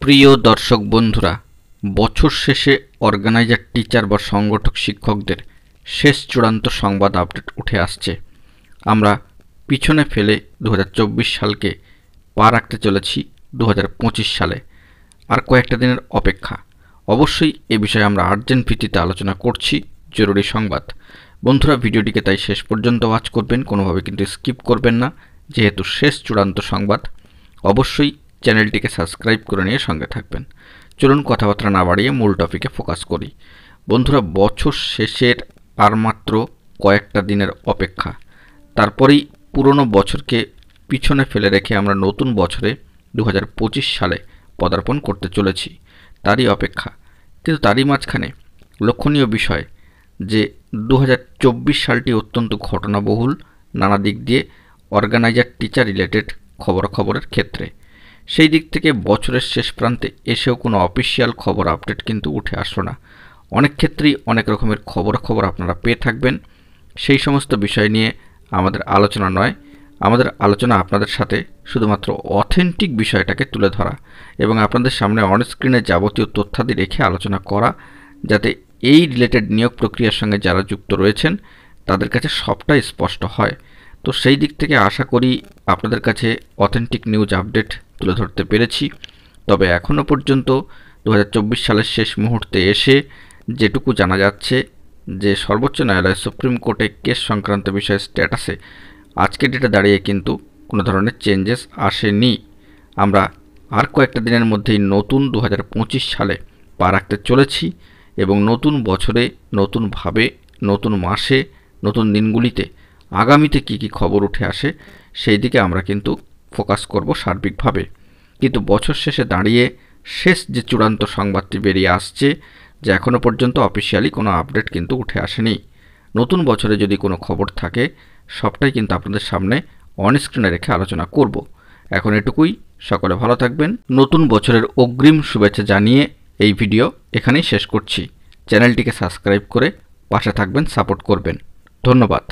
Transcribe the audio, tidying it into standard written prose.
প্রিয় দর্শক বন্ধুরা, বছর শেষে অর্গানাইজার টিচার বা সংগঠক শিক্ষকদের শেষ চূড়ান্ত সংবাদ আপডেট উঠে আসছে। আমরা পিছনে ফেলে 2024 সালকে পা রাখতে চলেছি 2025 সালে। আর কয়েকটা দিনের অপেক্ষা। অবশ্যই এ বিষয়ে আমরা আর্জেন্ট ভিত্তিতে আলোচনা করছি। জরুরি সংবাদ। বন্ধুরা, ভিডিওটিকে তাই শেষ পর্যন্ত ওয়াচ করবেন, কোনোভাবে কিন্তু স্কিপ করবেন না, যেহেতু শেষ চূড়ান্ত সংবাদ। অবশ্যই চ্যানেলটিকে সাবস্ক্রাইব করে নিয়ে সঙ্গে থাকবেন। চলুন কথাবার্তা না বাড়িয়ে মূল টপিকে ফোকাস করি। বন্ধুরা, বছর শেষের আর মাত্র কয়েকটা দিনের অপেক্ষা। তারপরেই পুরনো বছরকে পিছনে ফেলে রেখে আমরা নতুন বছরে 2025 সালে পদার্পণ করতে চলেছি। তারই অপেক্ষা। কিন্তু তারই মাঝখানে লক্ষণীয় বিষয় যে 2024 সালটি অত্যন্ত ঘটনাবহুল নানা দিক দিয়ে অর্গানাইজার টিচার রিলেটেড খবরাখবরের ক্ষেত্রে। সেই দিক থেকে বছরের শেষ প্রান্তে এসেও কোনো অফিসিয়াল খবর আপডেট কিন্তু উঠে আসলো না। অনেক ক্ষেত্রেই অনেক রকমের খবরাখবর আপনারা পেয়ে থাকবেন। সেই সমস্ত বিষয় নিয়ে আমাদের আলোচনা নয়, আমাদের আলোচনা আপনাদের সাথে শুধুমাত্র অথেন্টিক বিষয়টাকে তুলে ধরা এবং আপনাদের সামনে অনস্ক্রিনে যাবতীয় তথ্যাদি রেখে আলোচনা করা, যাতে এই রিলেটেড নিয়োগ প্রক্রিয়ার সঙ্গে যারা যুক্ত রয়েছেন তাদের কাছে সবটাই স্পষ্ট হয়। তো সেই দিক থেকে আশা করি আপনাদের কাছে অথেন্টিক নিউজ আপডেট তুলে ধরতে পেরেছি। তবে এখনও পর্যন্ত 2024 সালের শেষ মুহূর্তে এসে যেটুকু জানা যাচ্ছে যে সর্বোচ্চ ন্যায়ালয় সুপ্রিম কোর্টে কেস সংক্রান্ত বিষয়ে স্ট্যাটাসে আজকের ডেটে দাঁড়িয়ে কিন্তু কোনো ধরনের চেঞ্জেস আসেনি। আমরা আর কয়েকটা দিনের মধ্যেই নতুন 2025 সালে পা রাখতে চলেছি এবং নতুন বছরে নতুনভাবে নতুন মাসে নতুন দিনগুলিতে আগামীতে কী কী খবর উঠে আসে সেই দিকে আমরা কিন্তু ফোকাস করব সার্বিকভাবে। কিন্তু বছর শেষে দাঁড়িয়ে শেষ যে চূড়ান্ত সংবাদটি বেরিয়ে আসছে যে এখনও পর্যন্ত অফিসিয়ালি কোনো আপডেট কিন্তু উঠে আসেনি। নতুন বছরে যদি কোনো খবর থাকে সবটাই কিন্তু আপনাদের সামনে অনস্ক্রিনে রেখে আলোচনা করব। এখন এটুকুই। সকলে ভালো থাকবেন। নতুন বছরের অগ্রিম শুভেচ্ছা জানিয়ে এই ভিডিও এখানেই শেষ করছি। চ্যানেলটিকে সাবস্ক্রাইব করে পাশে থাকবেন, সাপোর্ট করবেন। ধন্যবাদ।